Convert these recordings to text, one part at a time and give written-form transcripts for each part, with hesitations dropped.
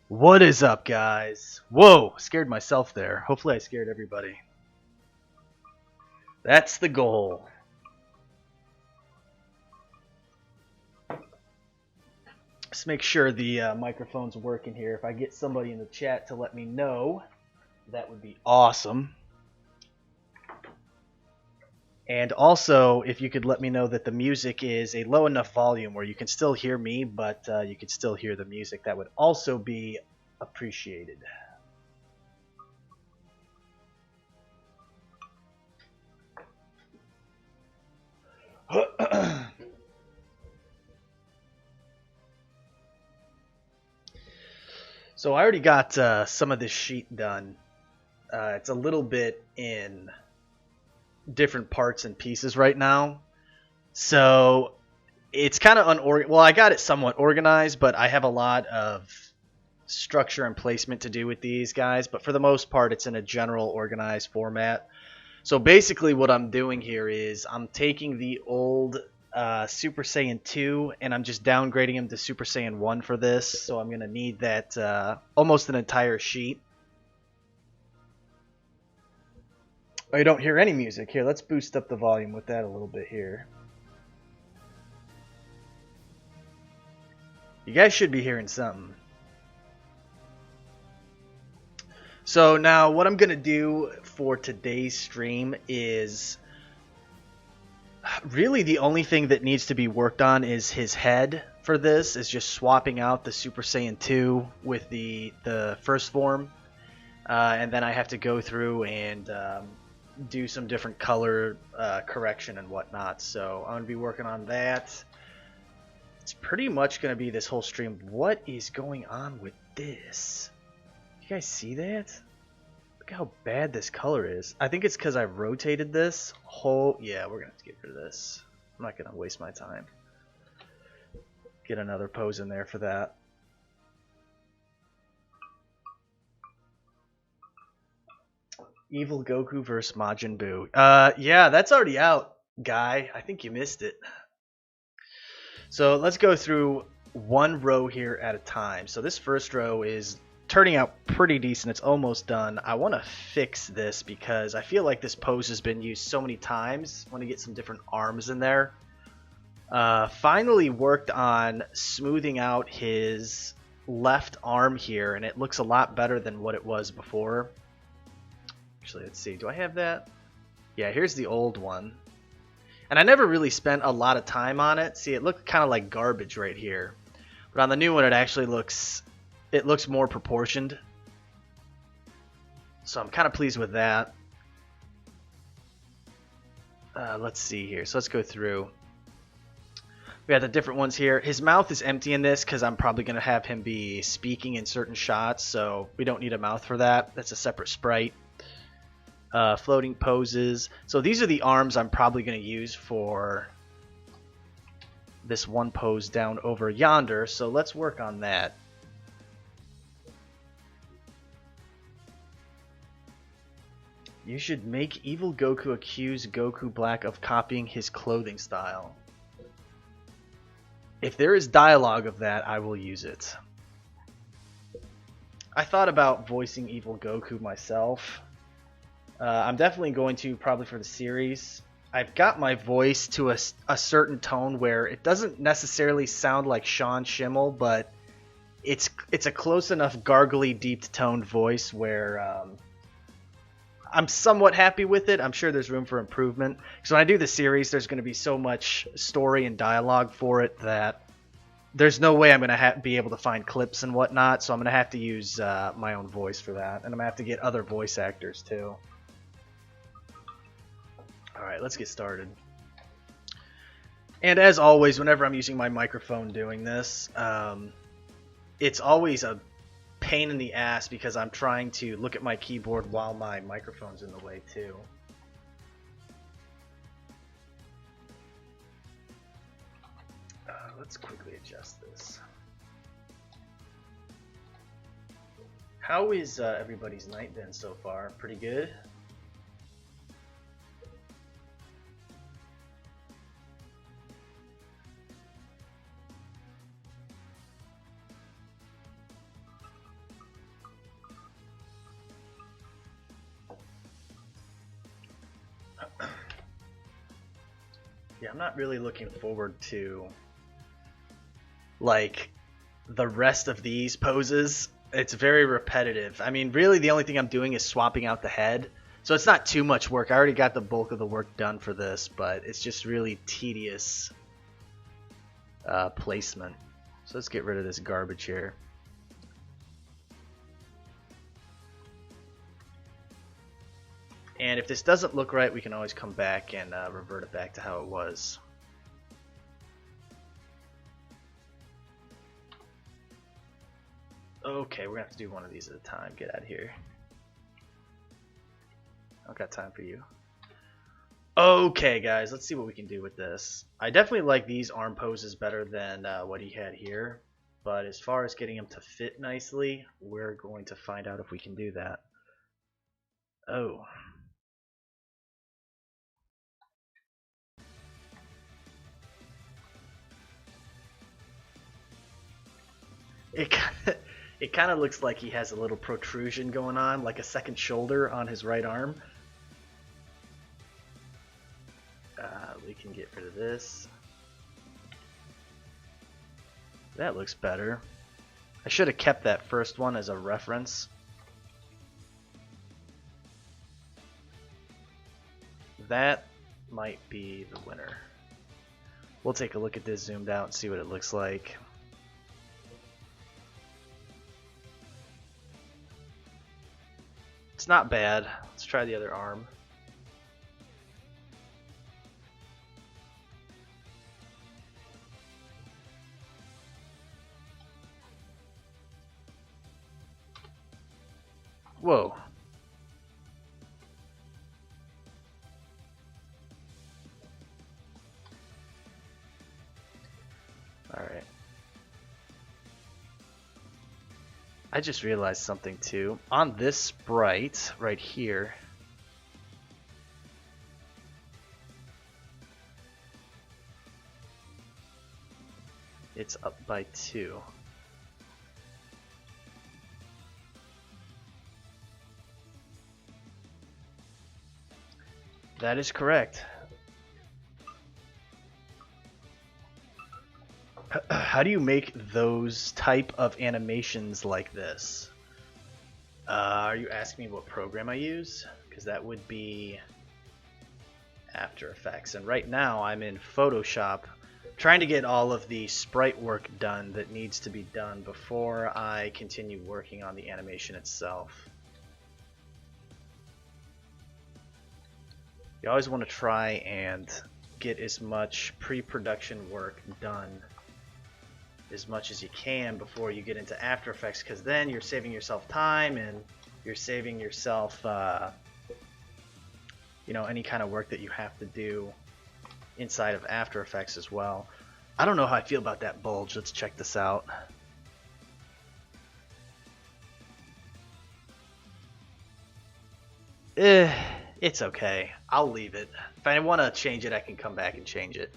What is up, guys? Whoa, scared myself there. Hopefully I scared everybody. That's the goal. Let's make sure the microphone's working here. If I get somebody in the chat to let me know, that would be awesome. And also, if you could let me know that the music is a low enough volume where you can still hear me, but you can still hear the music, that would also be appreciated. So I already got some of this sheet done. It's a little bit in different parts and pieces right now. So it's kind of unorganized. Well, I got it somewhat organized, but I have a lot of structure and placement to do with these guys. But for the most part, it's in a general organized format. So basically what I'm doing here is I'm taking the old Super Saiyan 2 and I'm just downgrading him to Super Saiyan 1 for this. So I'm going to need that almost an entire sheet. Oh, you don't hear any music. Here, let's boost up the volume with that a little bit here. You guys should be hearing something. So now what I'm going to do for today's stream is really the only thing that needs to be worked on is his head for this, is just swapping out the Super Saiyan 2 with the first form. And then I have to go through and do some different color correction and whatnot. So I'm going to be working on that. It's pretty much going to be this whole stream. What is going on with this? You guys see that? Look how bad this color is. I think it's because I rotated this whole... Yeah, we're going to have to get rid of this. I'm not going to waste my time. Get another pose in there for that. Evil Goku vs. Majin Buu. Yeah, that's already out, guy. I think you missed it. So let's go through one row here at a time. So this first row is turning out pretty decent. It's almost done. I want to fix this because I feel like this pose has been used so many times. I want to get some different arms in there. Finally worked on smoothing out his left arm here, and it looks a lot better than what it was before. Actually, let's see. Do I have that? Yeah, here's the old one. And I never really spent a lot of time on it. See, it looked kind of like garbage right here. But on the new one, it actually looks... It looks more proportioned. So I'm kind of pleased with that. Let's see here. So let's go through. We got the different ones here. His mouth is empty in this because I'm probably going to have him be speaking in certain shots. So we don't need a mouth for that. That's a separate sprite. Floating poses. So these are the arms I'm probably going to use for this one pose down over yonder. So let's work on that. You should make Evil Goku accuse Goku Black of copying his clothing style. If there is dialogue of that, I will use it. I thought about voicing Evil Goku myself. I'm definitely going to, probably for the series. I've got my voice to a certain tone where it doesn't necessarily sound like Sean Schimmel, but it's a close enough gargly, deep-toned voice where I'm somewhat happy with it. I'm sure there's room for improvement. So when I do the series, there's going to be so much story and dialogue for it that there's no way I'm going to be able to find clips and whatnot. So I'm going to have to use my own voice for that. And I'm going to have to get other voice actors too. Alright, let's get started. And as always, whenever I'm using my microphone doing this, it's always a pain in the ass because I'm trying to look at my keyboard while my microphone's in the way too. Let's quickly adjust this. How is everybody's night been so far? Pretty good? Yeah, I'm not really looking forward to like the rest of these poses. It's very repetitive. I mean, really the only thing I'm doing is swapping out the head. So it's not too much work. I already got the bulk of the work done for this, but it's just really tedious placement. So let's get rid of this garbage here. And if this doesn't look right, we can always come back and revert it back to how it was. Okay, we're gonna have to do one of these at a time. Get out of here. I don't got time for you. Okay, guys, let's see what we can do with this. I definitely like these arm poses better than what he had here. But as far as getting him to fit nicely, we're going to find out if we can do that. Oh. It kind of looks like he has a little protrusion going on, like a second shoulder on his right arm. We can get rid of this. That looks better. I should have kept that first one as a reference. That might be the winner. We'll take a look at this zoomed out and see what it looks like. It's not bad. Let's try the other arm. Whoa. Alright. I just realized something too. On this sprite right here, it's up by 2. That is correct. How do you make those type of animations like this? Are you asking me what program I use? Because that would be After Effects. And right now I'm in Photoshop trying to get all of the sprite work done that needs to be done before I continue working on the animation itself. You always want to try and get as much pre-production work done as much as you can before you get into After Effects, because then you're saving yourself time and you're saving yourself you know, any kind of work that you have to do inside of After Effects as well. I don't know how I feel about that bulge. Let's check this out. It's okay. I'll leave it. If I want to change it, I can come back and change it.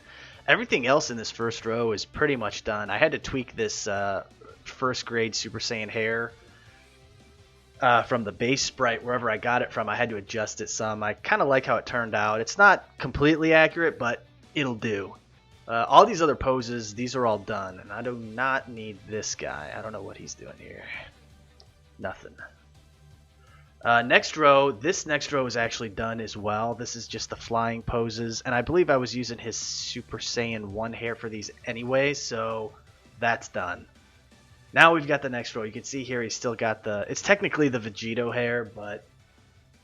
Everything else in this first row is pretty much done. I had to tweak this first grade Super Saiyan hair from the base sprite, wherever I got it from. I had to adjust it some. I kind of like how it turned out. It's not completely accurate, but it'll do. All these other poses, these are all done, and I do not need this guy. I don't know what he's doing here. Nothing. Next row, this next row is actually done as well. This is just the flying poses, and I believe I was using his Super Saiyan 1 hair for these anyway, so that's done. Now we've got the next row. You can see here he's still got the, it's technically the Vegito hair, but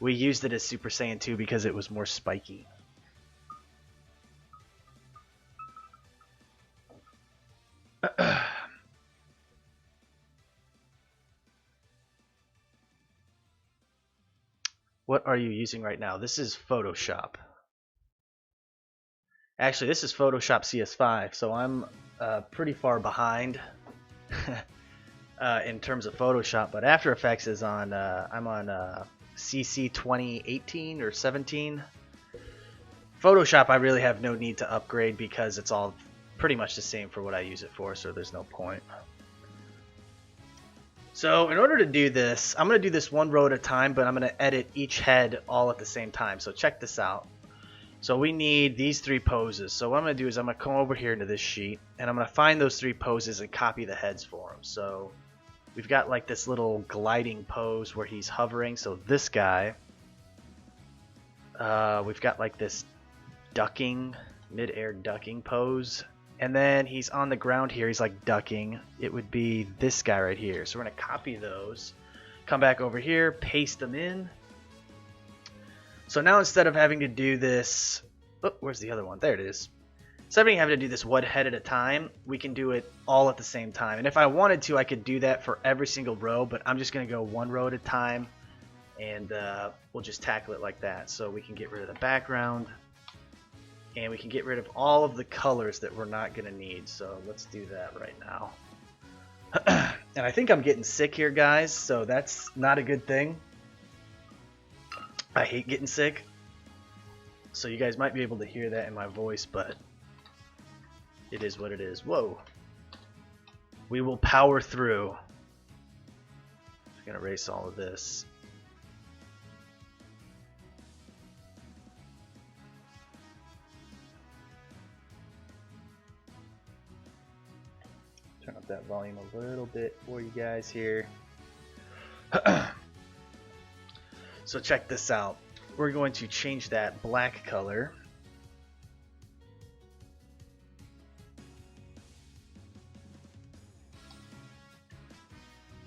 we used it as Super Saiyan 2 because it was more spiky. What are you using right now? This is Photoshop. Actually, this is Photoshop CS5, so I'm pretty far behind in terms of Photoshop. But After Effects is on, I'm on CC 2018 or 17. Photoshop, I really have no need to upgrade because it's all pretty much the same for what I use it for, so there's no point. So in order to do this, I'm going to do this one row at a time, but I'm going to edit each head all at the same time. So check this out. So we need these 3 poses. So what I'm going to do is I'm going to come over here into this sheet, and I'm going to find those 3 poses and copy the heads for them. So we've got like this little gliding pose where he's hovering. So this guy, we've got like this ducking, mid-air ducking pose. And then he's on the ground here. He's like ducking. It would be this guy right here. So we're going to copy those. Come back over here, paste them in. So now instead of having to do this, oh, where's the other one? There it is. Instead of having to do this one head at a time, we can do it all at the same time. And if I wanted to, I could do that for every single row, but I'm just going to go one row at a time, and we'll just tackle it like that. So we can get rid of the background, and we can get rid of all of the colors that we're not going to need. So let's do that right now. And I think I'm getting sick here, guys, so that's not a good thing. I hate getting sick, so you guys might be able to hear that in my voice, but it is what it is. Whoa. We will power through. I'm going to erase all of this. Turn up that volume a little bit for you guys here. So check this out. We're going to change that black color.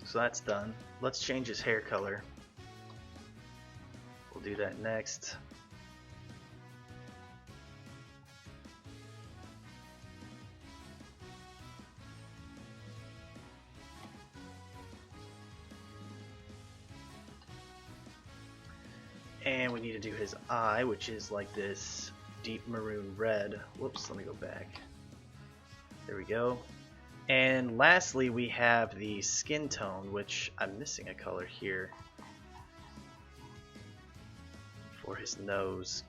So that's done. Let's change his hair color. We'll do that next. And we need to do his eye, which is like this deep maroon red. Whoops, let me go back. There we go. And lastly, we have the skin tone, which I'm missing a color here for his nose.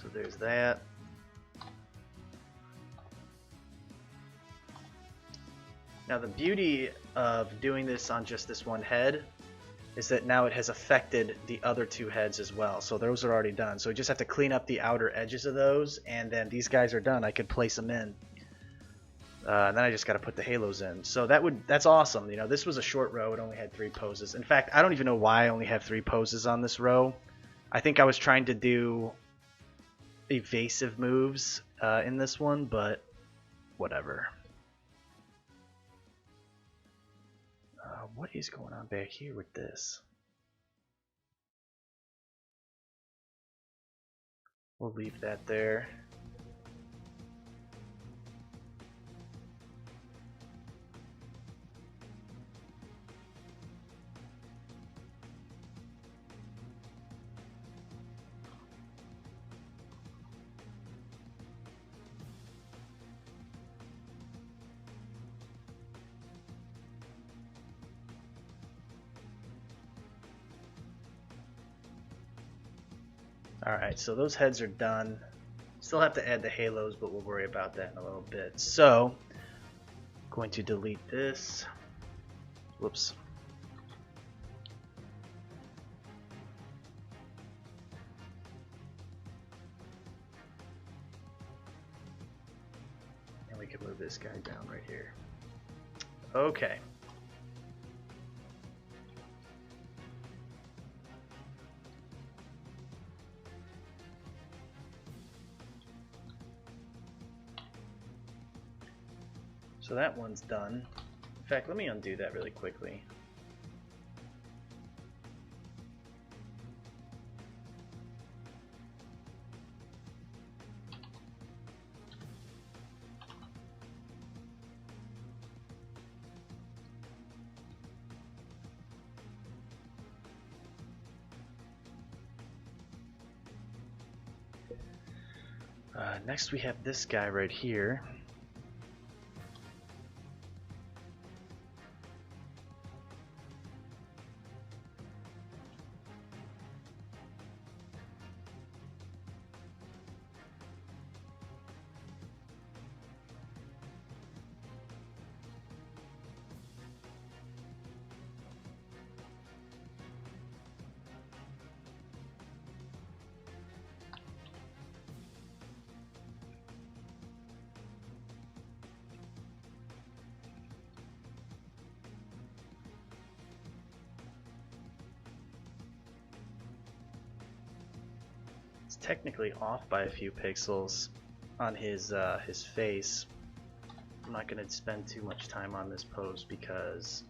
So there's that. Now the beauty of doing this on just this one head is that now it has affected the other 2 heads as well. So those are already done. So we just have to clean up the outer edges of those, and then these guys are done. I could place them in. And then I just got to put the halos in. So that's awesome. You know, this was a short row. It only had 3 poses. In fact, I don't even know why I only have 3 poses on this row. I think I was trying to do evasive moves in this one, but whatever. What is going on back here with this? We'll leave that there. Alright, so those heads are done. Still have to add the halos, but we'll worry about that in a little bit. So, going to delete this. Whoops. And we can move this guy down right here. Okay. So that one's done. In fact, let me undo that really quickly. Next we have this guy right here. It's technically off by a few pixels on his face. I'm not going to spend too much time on this pose because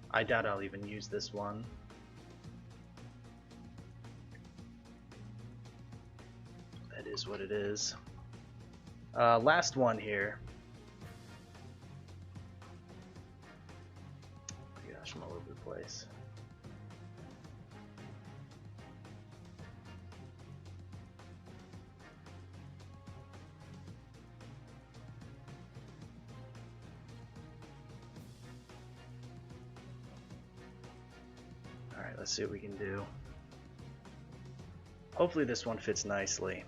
I doubt I'll even use this one. That is what it is. Last one here. Oh gosh, I'm all over the place. Alright, let's see what we can do. Hopefully this one fits nicely.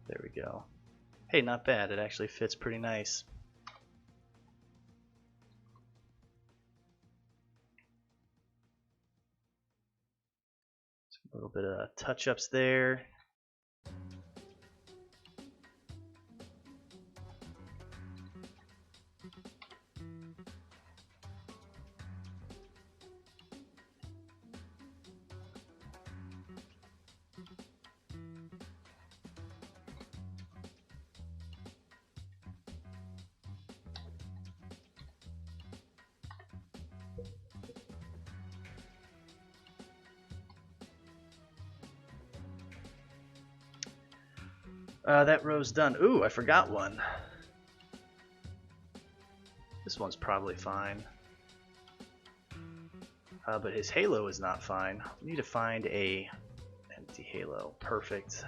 There we go. Hey, not bad. It actually fits pretty nice. A little bit of touch-ups there. That row's done. Ooh, I forgot one. This one's probably fine. But his halo is not fine. We need to find a empty halo. Perfect.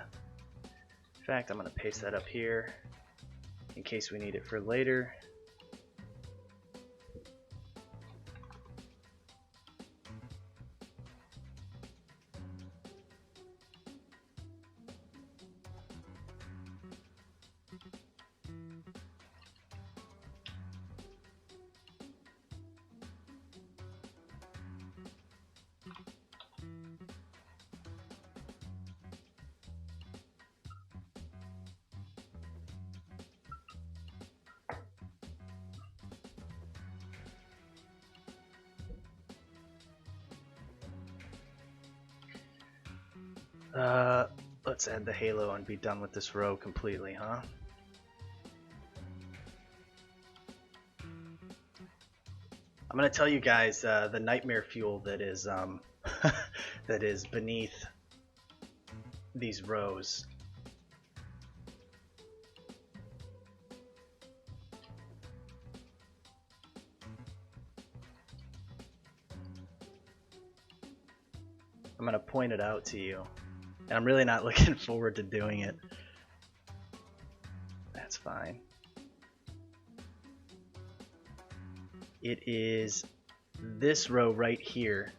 In fact, I'm going to paste that up here in case we need it for later. Let's add the halo and be done with this row completely, huh? I'm gonna tell you guys the nightmare fuel that is that is beneath these rows. I'm gonna point it out to you. And I'm really not looking forward to doing it. That's fine. It is this row right here.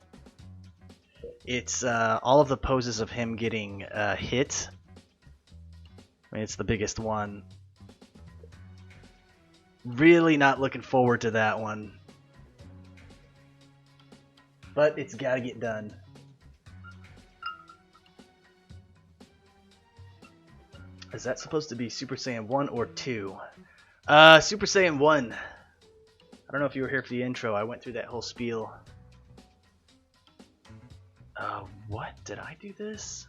It's all of the poses of him getting hit. I mean, it's the biggest one. Really not looking forward to that one. But it's gotta get done. Is that supposed to be Super Saiyan 1 or 2? Super Saiyan 1. I don't know if you were here for the intro. I went through that whole spiel. What? Did I do this?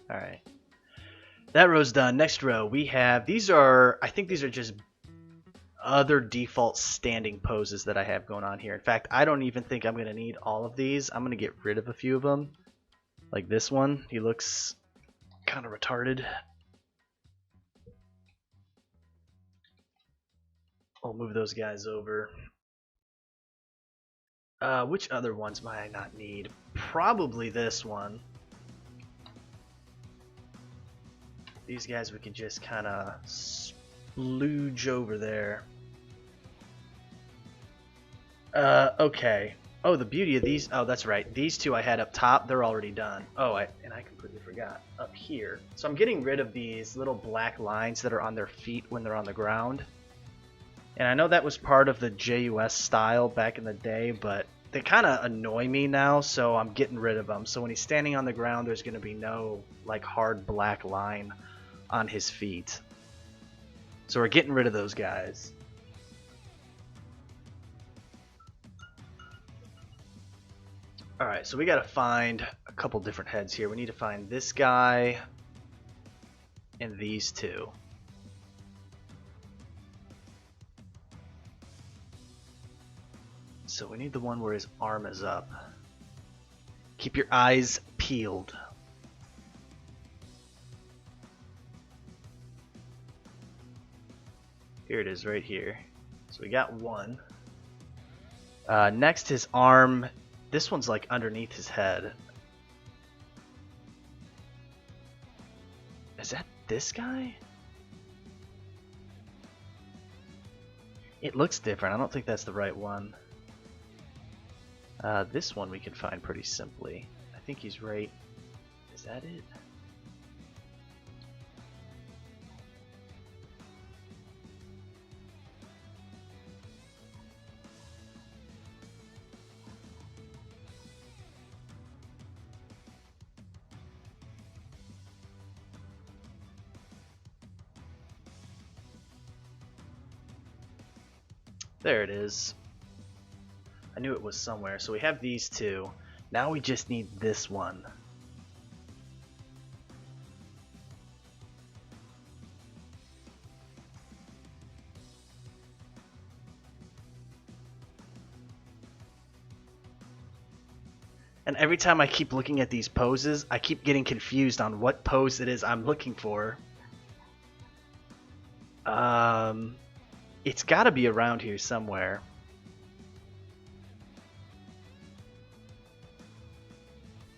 Alright. That row's done. Next row, we have... These are... I think these are just other default standing poses that I have going on here. In fact, I don't even think I'm going to need all of these. I'm going to get rid of a few of them. Like this one. He looks kind of retarded. I'll move those guys over. Which other ones might I not need? Probably this one. These guys we can just kind of splooge over there. Okay. Oh, the beauty of these... Oh, that's right. These two I had up top, they're already done. Oh, and I completely forgot. Up here. So I'm getting rid of these little black lines that are on their feet when they're on the ground. And I know that was part of the JUS style back in the day, but they kind of annoy me now, so I'm getting rid of them. So when he's standing on the ground, there's going to be no like hard black line on his feet. So we're getting rid of those guys. Alright, so we got to find a couple different heads here. We need to find this guy and these two. So we need the one where his arm is up. Keep your eyes peeled. Here it is right here. So we got one. Next, his arm. This one's like underneath his head. Is that this guy? It looks different. I don't think that's the right one. This one we can find pretty simply. I think he's right. Is that it? There it is. I knew it was somewhere. So we have these two. Now we just need this one. And every time I keep looking at these poses, I keep getting confused on what pose it is I'm looking for. It's got to be around here somewhere.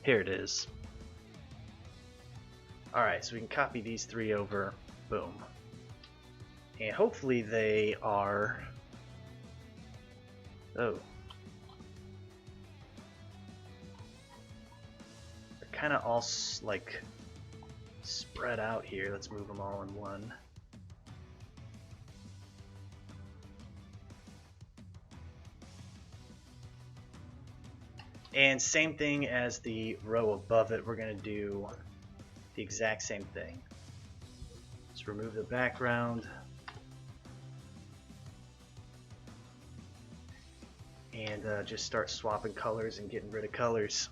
Here it is. Alright, so we can copy these three over. Boom. And hopefully they are... Oh. They're kind of all like spread out here. Let's move them all in one. And same thing as the row above it, we're going to do the exact same thing. Just remove the background. And just start swapping colors and getting rid of colors.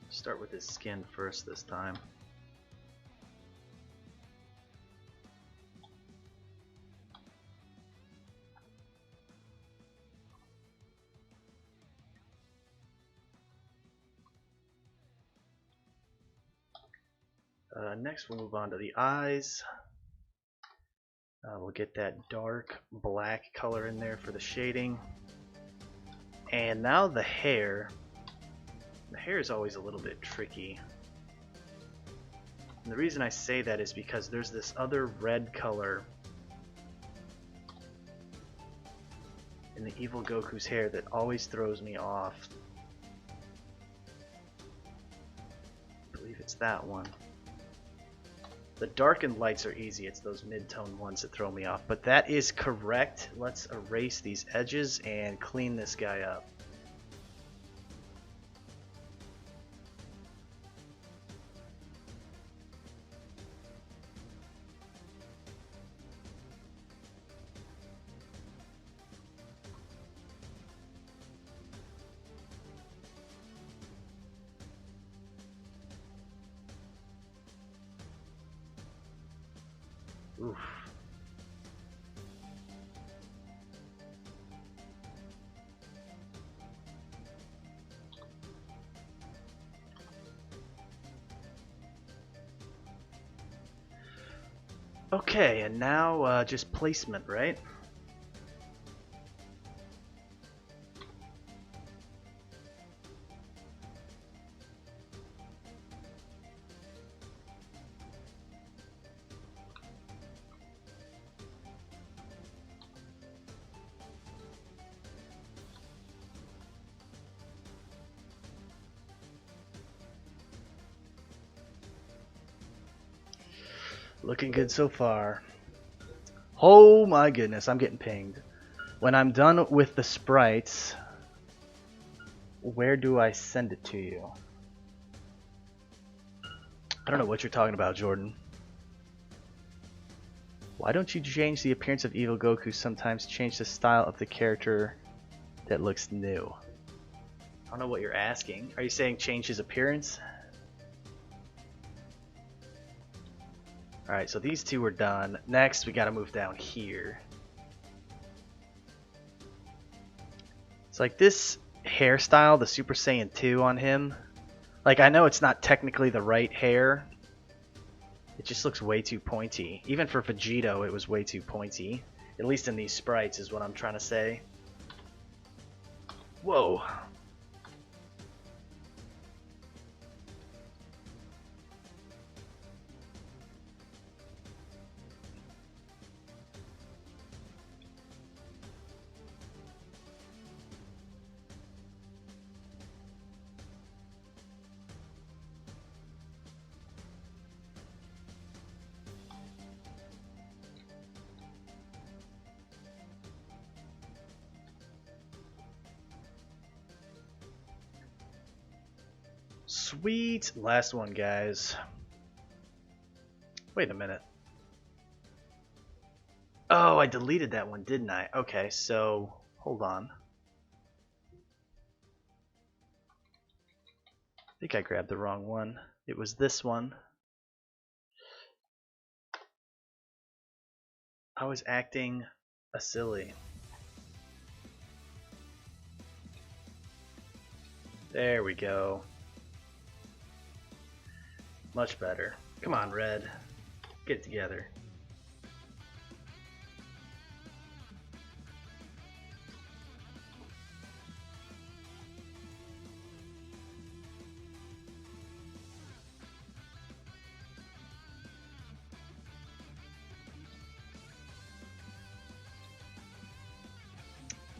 Start with his skin first this time. Next we'll move on to the eyes. We'll get that dark black color in there for the shading. And now the hair. The hair is always a little bit tricky. And the reason I say that is because there's this other red color in the Evil Goku's hair that always throws me off. I believe it's that one. The darkened lights are easy, it's those mid-tone ones that throw me off. But that is correct. Let's erase these edges and clean this guy up. Oof. Okay, and now just placement, right? Looking good so far. Oh my goodness, I'm getting pinged. When I'm done with the sprites, where do I send it to you? I don't know what you're talking about, Jordan. Why don't you change the appearance of Evil Goku? Sometimes change the style of the character that looks new. I don't know what you're asking. Are you saying change his appearance? Alright, so these two are done. Next, we gotta move down here. It's like this hairstyle, the Super Saiyan 2 on him. Like, I know it's not technically the right hair. It just looks way too pointy. Even for Vegito, it was way too pointy. At least in these sprites is what I'm trying to say. Whoa. Sweet. Last one, guys. Wait a minute. Oh, I deleted that one, didn't I? Okay, so hold on. I think I grabbed the wrong one. It was this one. I was acting a silly. There we go. Much better. Come on, Red. Get it together.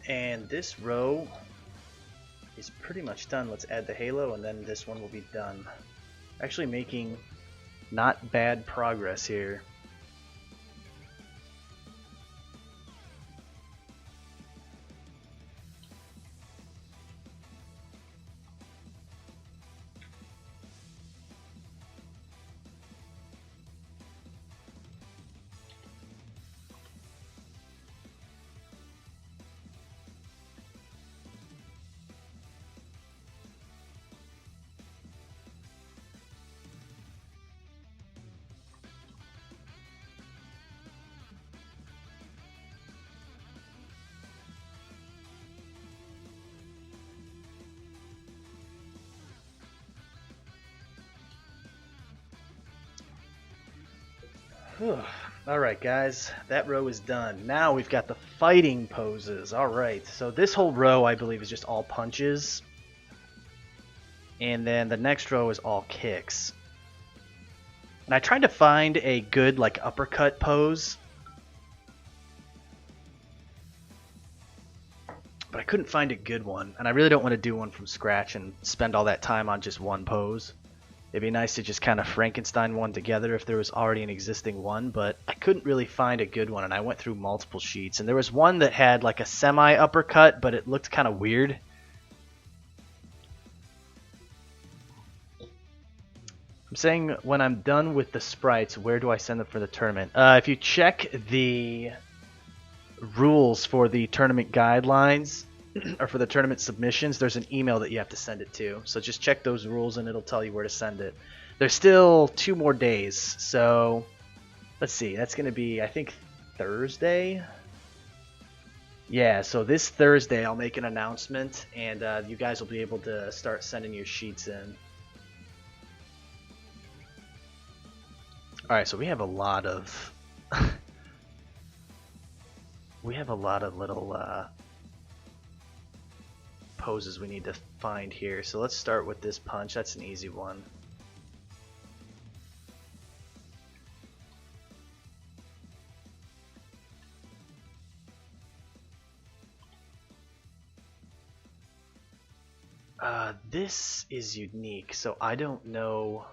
And this row is pretty much done. Let's add the halo and then this one will be done. Actually making not bad progress here. Alright guys, that row is done. Now we've got the fighting poses. Alright, so this whole row I believe is just all punches. And then the next row is all kicks. And I tried to find a good like uppercut pose. But I couldn't find a good one. And I really don't want to do one from scratch and spend all that time on just one pose. It'd be nice to just kind of Frankenstein one together if there was already an existing one, but I couldn't really find a good one, and I went through multiple sheets. And there was one that had like a semi-uppercut, but it looked kind of weird. I'm saying when I'm done with the sprites, where do I send them for the tournament? If you check the rules for the tournament guidelines, or for the tournament submissions, there's an email that you have to send it to. So just check those rules and it'll tell you where to send it. There's still 2 more days. So let's see. That's going to be, I think, Thursday. Yeah, so this Thursday I'll make an announcement and you guys will be able to start sending your sheets in. Alright, so we have a lot of... we have a lot of little... poses we need to find here. So let's start with this punch. That's an easy one. This is unique, so I don't know.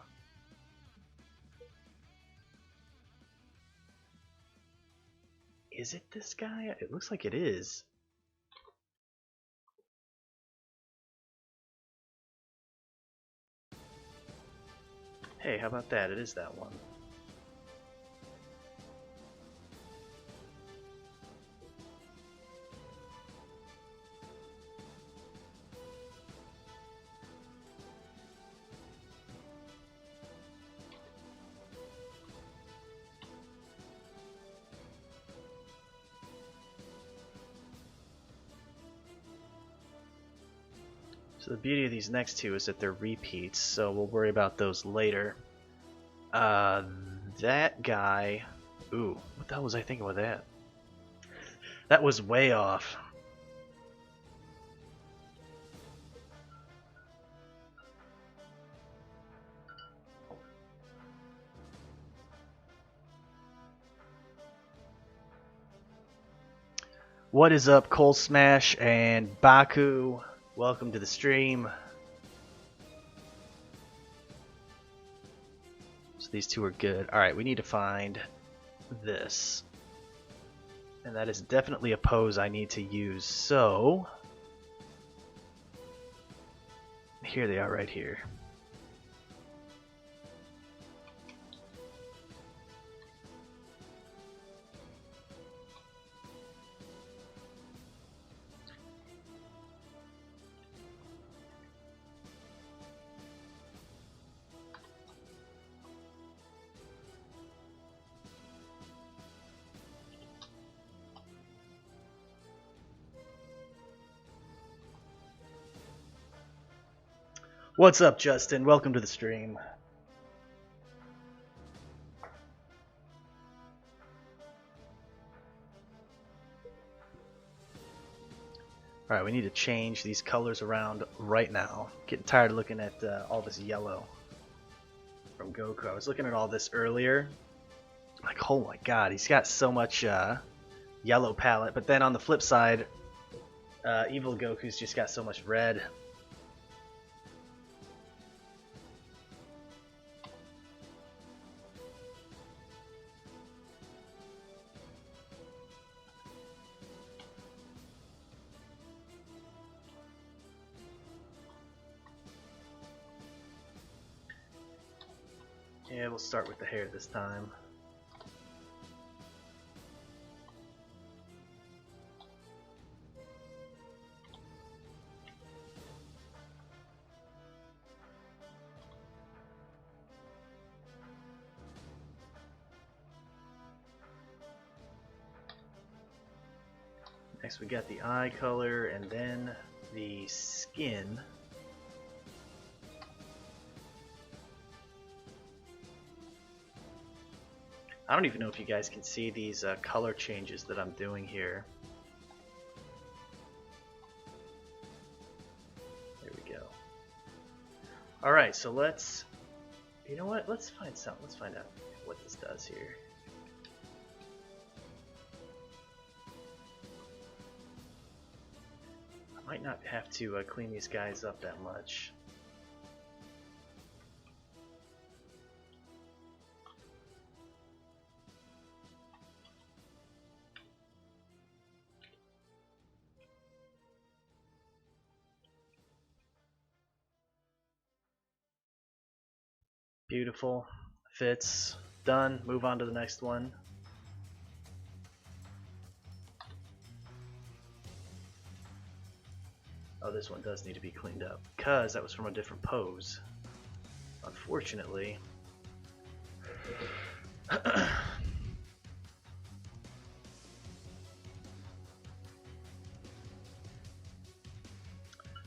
Is it this guy? It looks like it is. Hey, how about that? It is that one. So the beauty of these next two is that they're repeats, so we'll worry about those later. That guy... Ooh, what the hell was I thinking with that? That was way off. What is up, Coal Smash and Baku? Welcome to the stream. So these two are good. Alright, we need to find this. And that is definitely a pose I need to use. So, here they are right here. What's up, Justin? Welcome to the stream. Alright, we need to change these colors around right now. Getting tired of looking at all this yellow from Goku. I was looking at all this earlier. Like, oh my god, he's got so much yellow palette. But then on the flip side, Evil Goku's just got so much red. Yeah, we'll start with the hair this time. Next we got the eye color and then the skin. I don't even know if you guys can see these color changes that I'm doing here. There we go. Alright, so let's... You know what? Let's find something. Let's find out what this does here. I might not have to clean these guys up that much. Beautiful. Fits. Done. Move on to the next one. Oh, this one does need to be cleaned up because that was from a different pose. Unfortunately.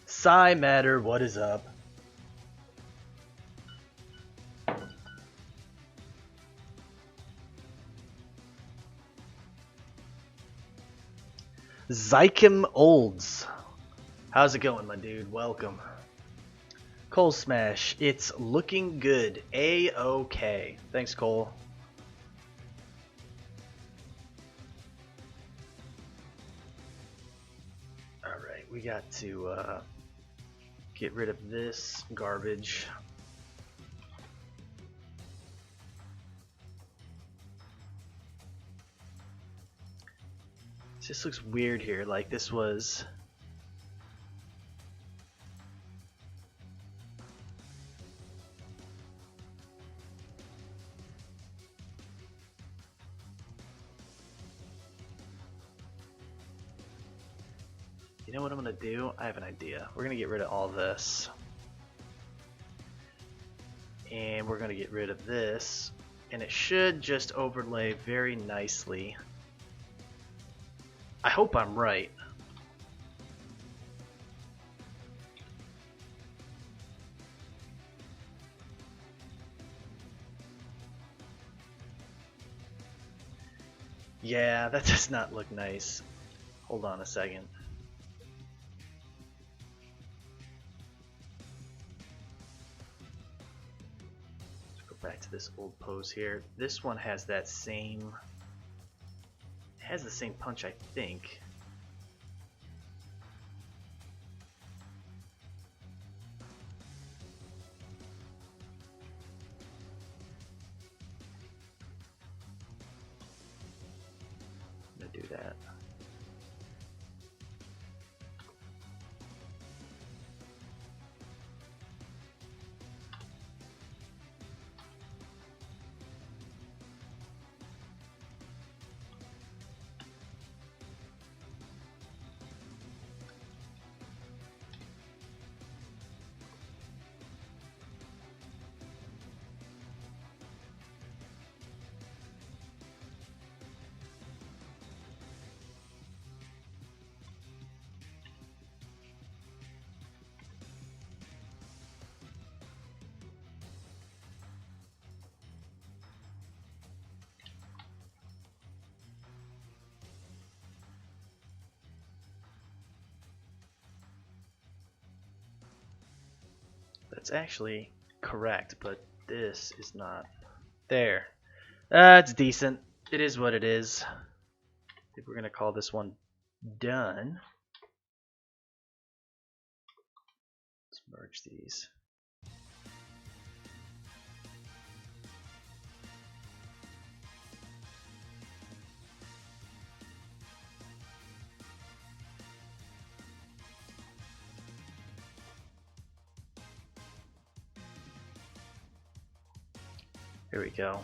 Psy Matter, what is up? Zykem Olds. How's it going, my dude? Welcome. Cole Smash, it's looking good. A-OK. Thanks, Cole. Alright, we got to get rid of this garbage. This looks weird here, like this was... You know what I'm going to do? I have an idea. We're going to get rid of all this. And we're going to get rid of this. And it should just overlay very nicely. I hope I'm right. Yeah, that does not look nice. Hold on a second. Back to this old pose here. This one has that same, it has the same punch, I think. I'm gonna do that. That's actually correct, but this is not. There. That's decent. It is what it is. I think we're going to call this one done. Let's merge these. Here we go.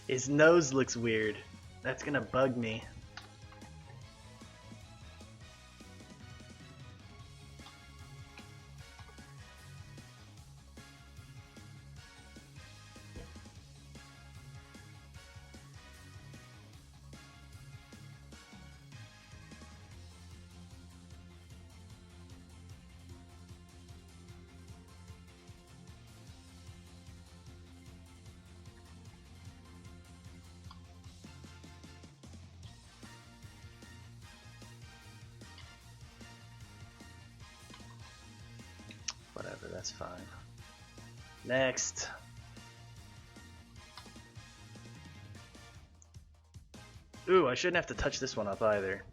His nose looks weird. That's gonna bug me. Whatever, that's fine. Next. Ooh, I shouldn't have to touch this one up either.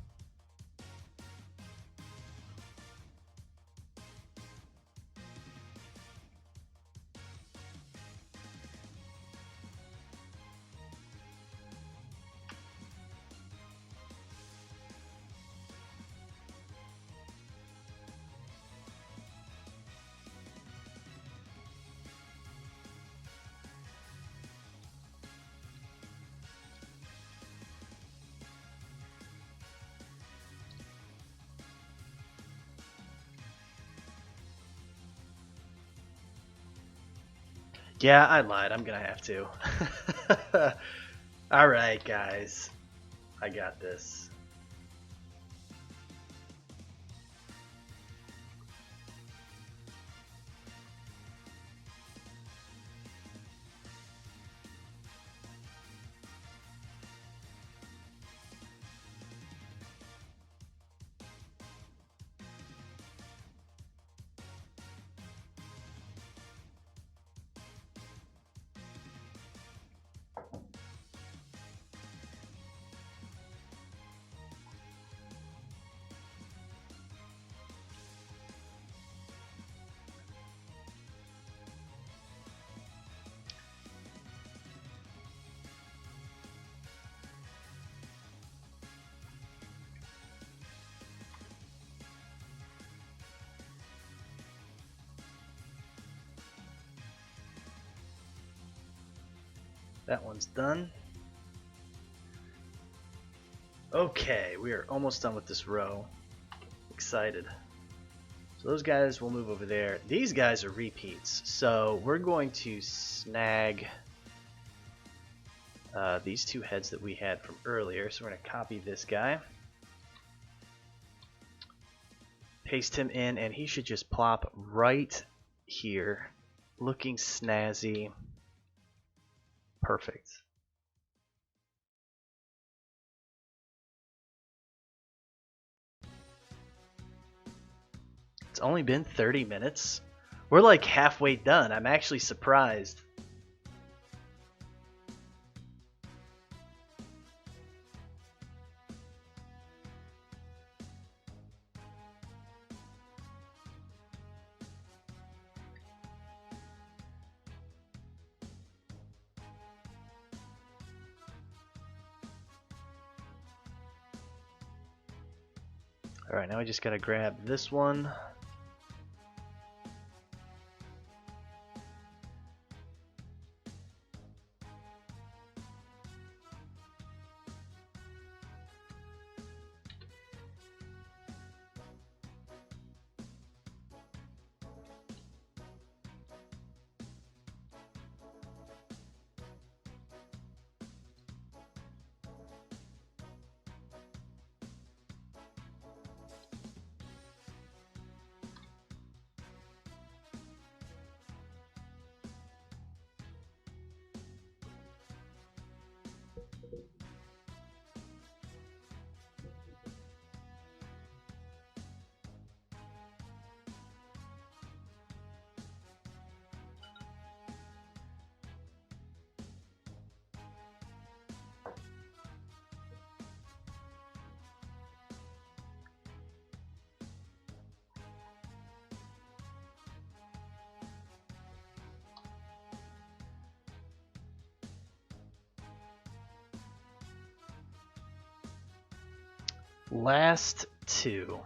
Yeah, I lied. I'm gonna have to. Alright, guys. I got this. That one's done. Okay, we are almost done with this row. Excited. So those guys will move over there. These guys are repeats, so we're going to snag these two heads that we had from earlier. So we're going to copy this guy, paste him in, and he should just plop right here, looking snazzy. Perfect. It's only been 30 minutes. We're like halfway done. I'm actually surprised. Alright, now I just gotta grab this one. Last two.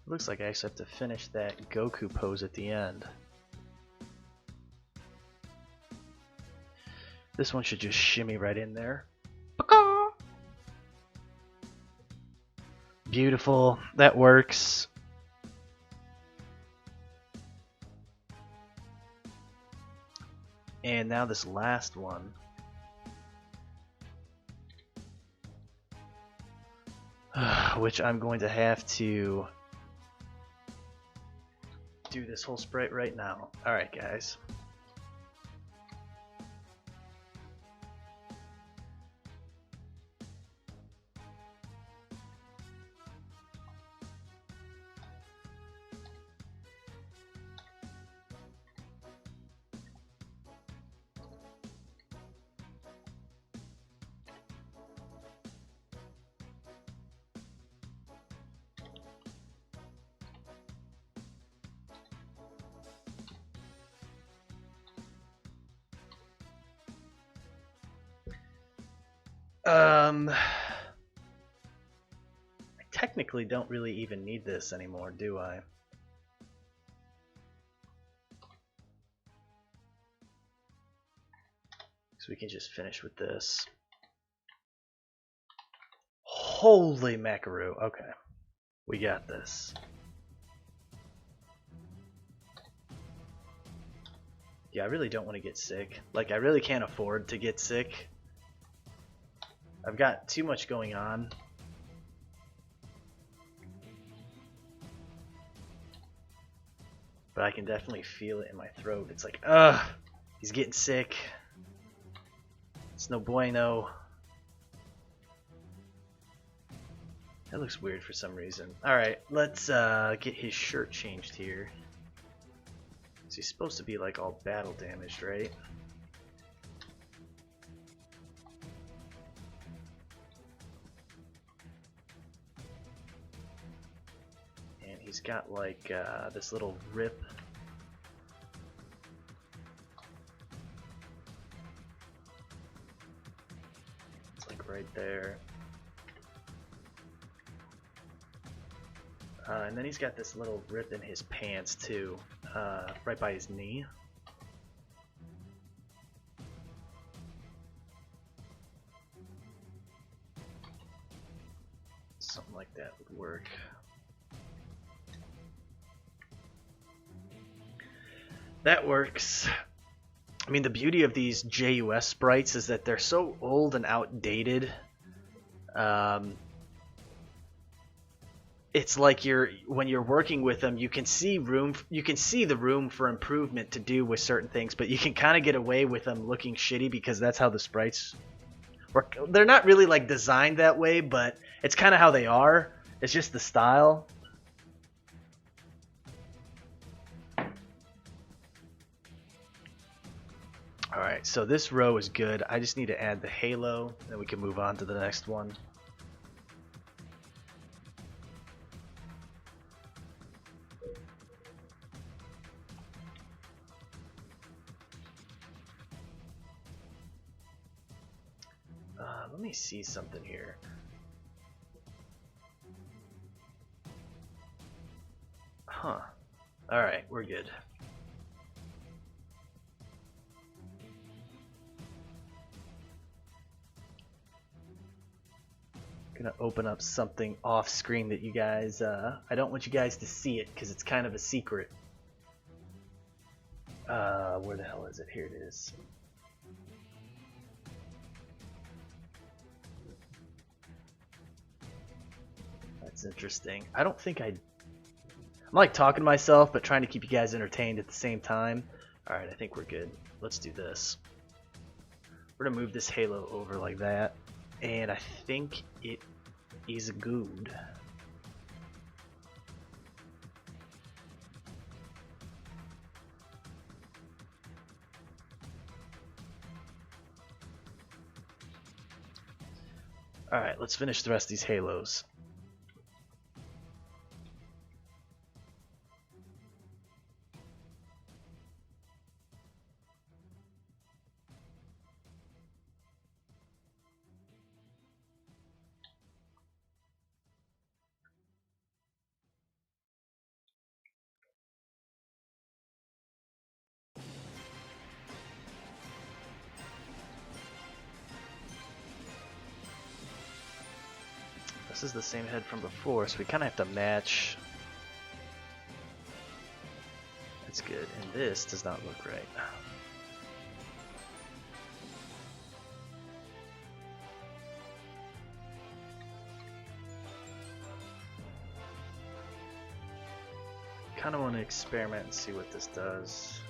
Looks like I actually have to finish that Goku pose at the end. This one should just shimmy right in there. Beautiful. That works. And now this last one. Which I'm going to have to do this whole sprite right now. Alright, guys. I technically don't really even need this anymore, do I? So we can just finish with this. Holy macaroo. Okay. We got this. Yeah, I really don't want to get sick. Like, I really can't afford to get sick. I've got too much going on. But I can definitely feel it in my throat. It's like, ugh, he's getting sick. It's no bueno. That looks weird for some reason. Alright, let's get his shirt changed here. So he's supposed to be like all battle damaged, right? And he's got like this little rip. It's like there. And then he's got this little rip in his pants too, right by his knee. Something like that would work. That works. I mean, the beauty of these JUS sprites is that they're so old and outdated. It's like when you're working with them, you can see the room for improvement to do with certain things, but you can kind of get away with them looking shitty because that's how the sprites work. They're not really like designed that way, but it's kind of how they are. It's just the style. Alright, so this row is good. I just need to add the halo, then we can move on to the next one. Let me see something here. Huh. Alright, we're good. Gonna open up something off screen that you guys, I don't want you guys to see it because it's kind of a secret. Where the hell is it? Here it is. That's interesting. I don't think I'm like talking to myself, but trying to keep you guys entertained at the same time. Alright, I think we're good. Let's do this. We're gonna move this halo over like that. And I think it is good. Alright, let's finish the rest of these halos. This is the same head from before, so we kind of have to match. That's good. And this does not look right. Kind of want to experiment and see what this does.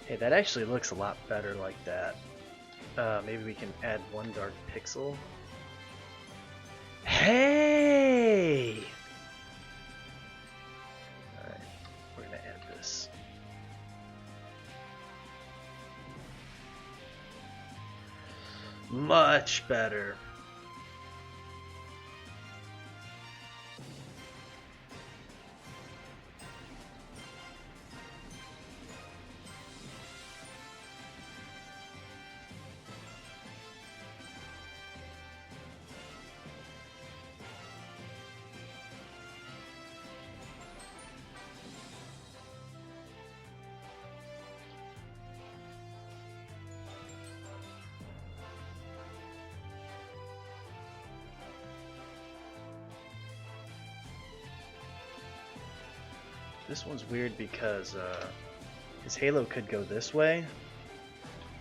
Hey, that actually looks a lot better like that. Maybe we can add one dark pixel. Hey! Alright, we're gonna add this. Much better. This one's weird because his halo could go this way,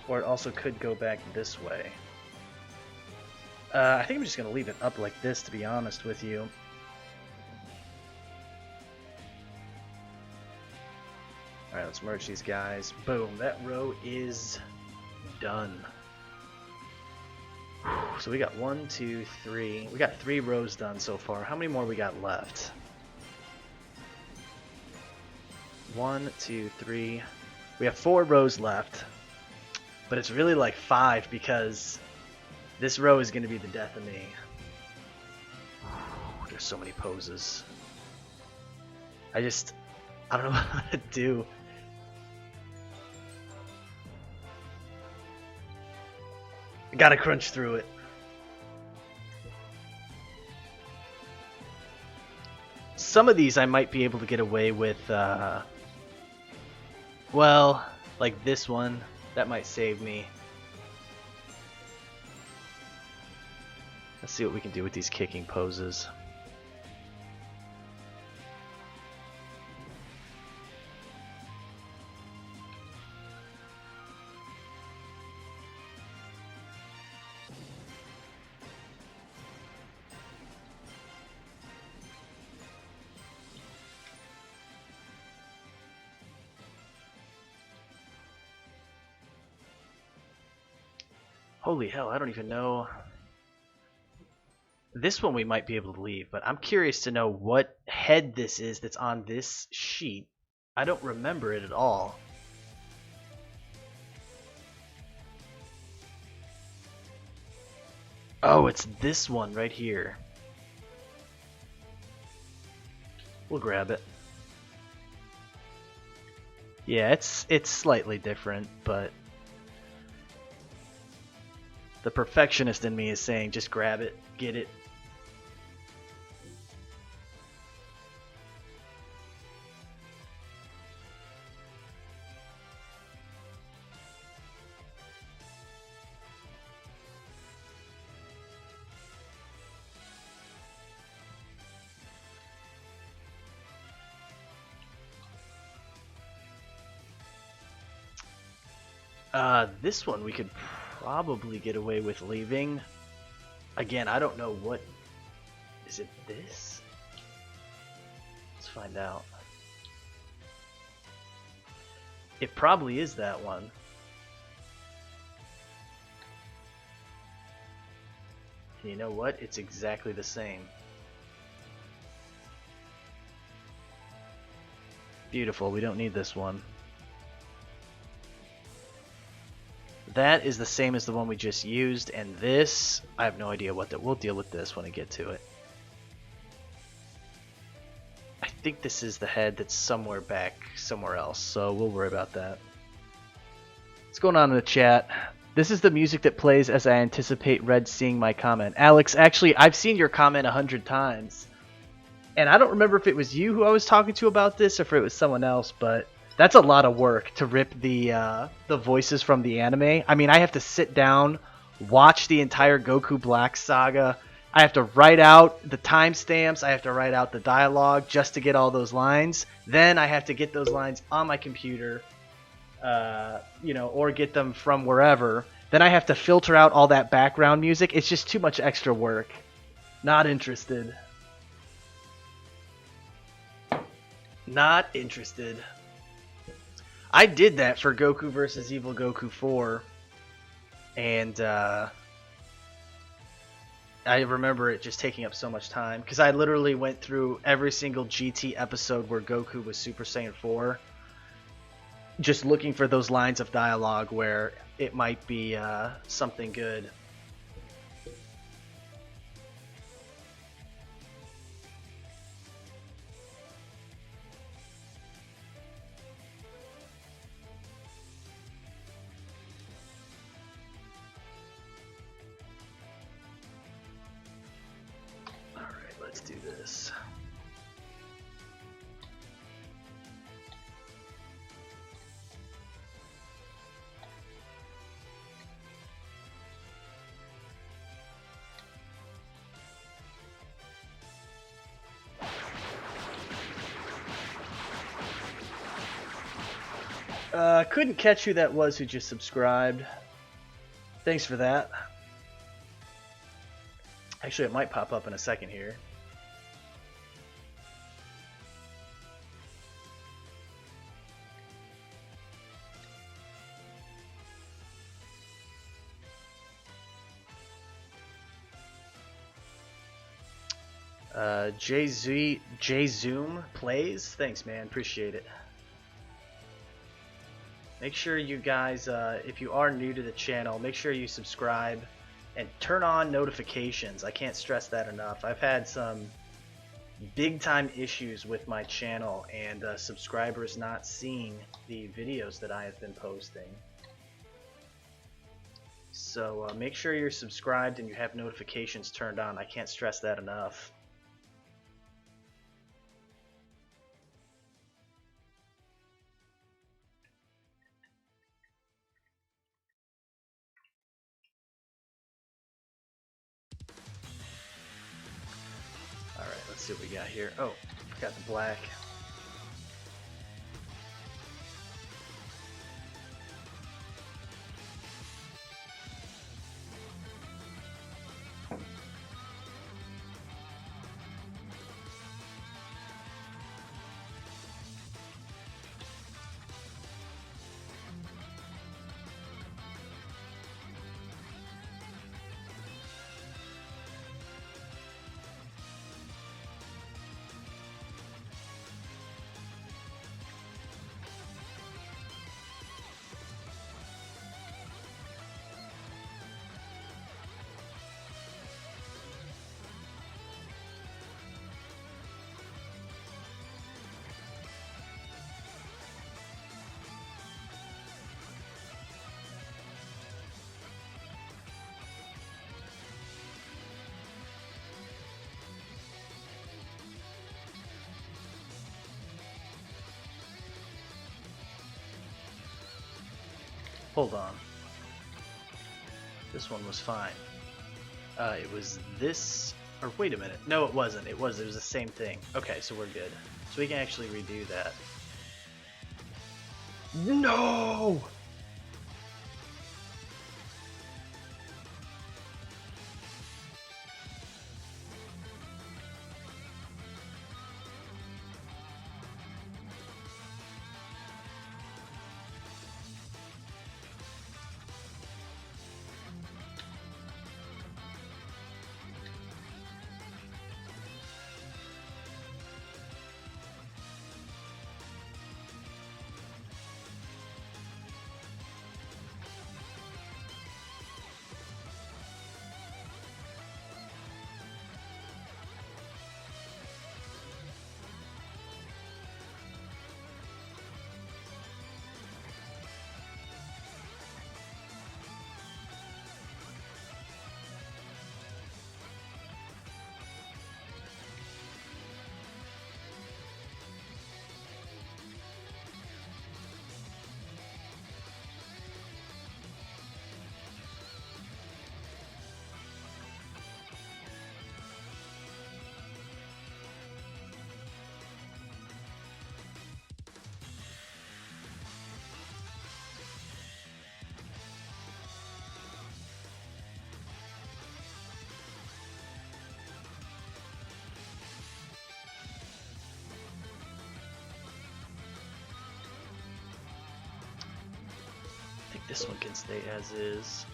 or it also could go back this way. I think I'm just going to leave it up like this, to be honest with you. Alright, let's merge these guys. Boom, that row is done. So we got 1, 2, 3. We got 3 rows done so far. How many more we got left? 1, 2, 3. We have 4 rows left, but it's really like 5 because this row is going to be the death of me. There's so many poses. I don't know what to do. Gotta crunch through it. Some of these I might be able to get away with, well, like this one. That might save me. Let's see what we can do with these kicking poses. Holy hell, I don't even know. This one we might be able to leave, but I'm curious to know what head this is that's on this sheet. I don't remember it at all. Oh, it's this one right here. We'll grab it. Yeah, it's slightly different, but the perfectionist in me is saying just grab it, get it. This one we could probably get away with leaving. Again, I don't know what... Is it this? Let's find out. It probably is that one. And you know what? It's exactly the same. Beautiful, we don't need this one. That is the same as the one we just used, and this, I have no idea what that. We'll deal with this when I get to it. I think this is the head that's somewhere back, somewhere else, so we'll worry about that. What's going on in the chat? This is the music that plays as I anticipate Red seeing my comment. Alex, actually, I've seen your comment 100 times, and I don't remember if it was you who I was talking to about this or if it was someone else, but... That's a lot of work to rip the voices from the anime. I mean, I have to sit down, watch the entire Goku Black saga. I have to write out the timestamps. I have to write out the dialogue just to get all those lines. Then I have to get those lines on my computer, you know, or get them from wherever. Then I have to filter out all that background music. It's just too much extra work. Not interested. Not interested. I did that for Goku vs. Evil Goku 4, and I remember it just taking up so much time, because I literally went through every single GT episode where Goku was Super Saiyan 4, just looking for those lines of dialogue where it might be something good. Let's do this. Couldn't catch who that was who just subscribed. Thanks for that. Actually, it might pop up in a second here. Zoom plays. Thanks, man. Appreciate it. Make sure you guys, if you are new to the channel, make sure you subscribe and turn on notifications. I can't stress that enough. I've had some big time issues with my channel and subscribers not seeing the videos that I have been posting. So make sure you're subscribed and you have notifications turned on. I can't stress that enough. Alright, let's see what we got here. Oh, got the black. Hold on. This one was fine. It was this, or wait a minute. No, it wasn't. It was the same thing. Okay, so we're good. So we can actually redo that. No! I think this one can stay as is.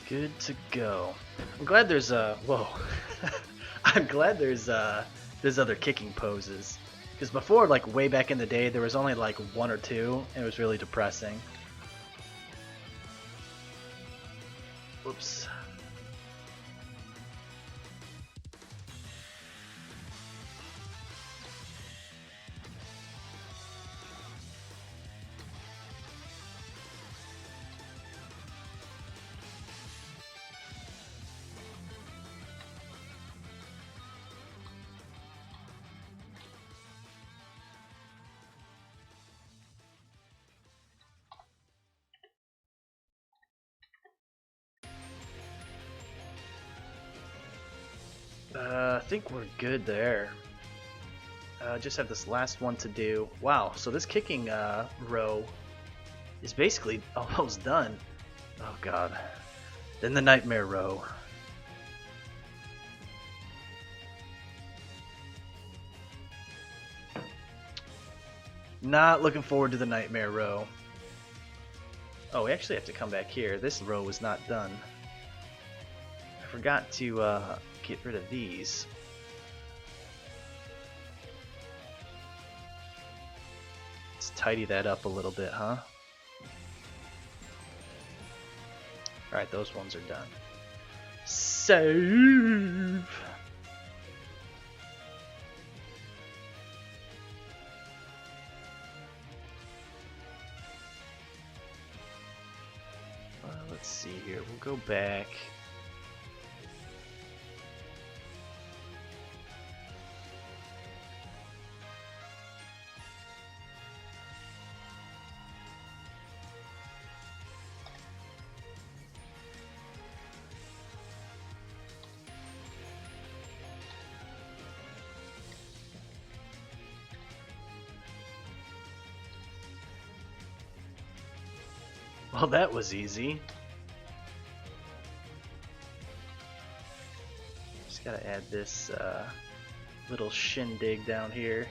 Good to go. I'm glad there's whoa. I'm glad there's other kicking poses. Because before, like way back in the day, there was only like one or two, and it was really depressing. Whoops. I think we're good there. Just have this last one to do. Wow, so this kicking row is basically almost done. Oh god. Then the nightmare row. Not looking forward to the Nightmare row. Oh, we actually have to come back here. This row was not done. I forgot to get rid of these. Let's tidy that up a little bit, huh? Alright, those ones are done. Save! Let's see here. We'll go back. Well, that was easy. Just gotta add this little shindig down here.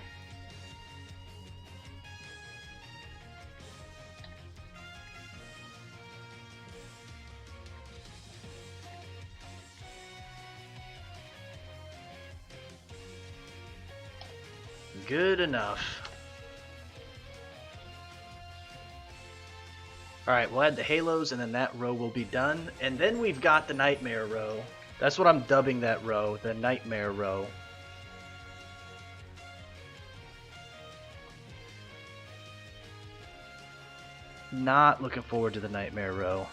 Good enough. Alright, we'll add the halos and then that row will be done. And then we've got the Nightmare row. That's what I'm dubbing that row, the Nightmare row. Not looking forward to the Nightmare row.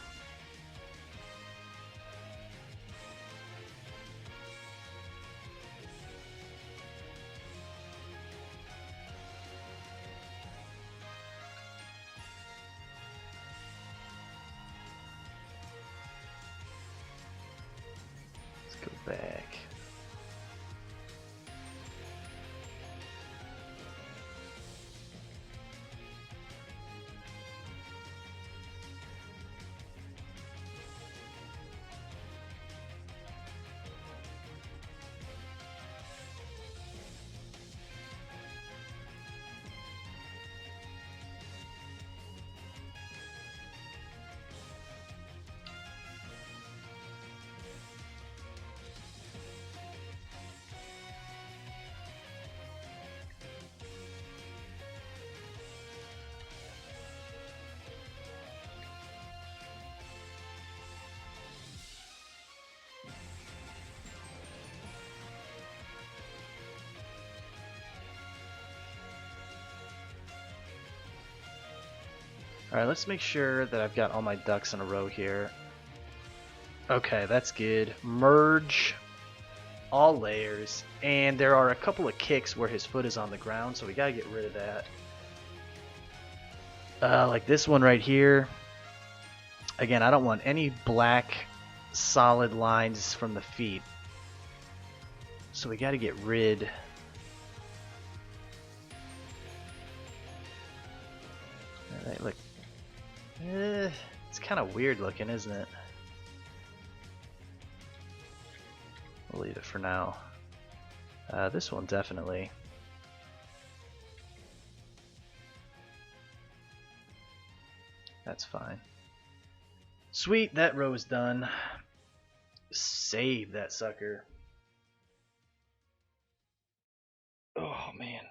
Go back. Alright, let's make sure that I've got all my ducks in a row here. Okay, that's good. Merge all layers. And there are a couple of kicks where his foot is on the ground, so we gotta get rid of that. Like this one right here. Again, I don't want any black solid lines from the feet. So we gotta get rid. Alright, look. It's kind of weird looking, isn't it? We'll leave it for now. This one definitely. That's fine. Sweet, that row is done. Save that sucker. Oh, man.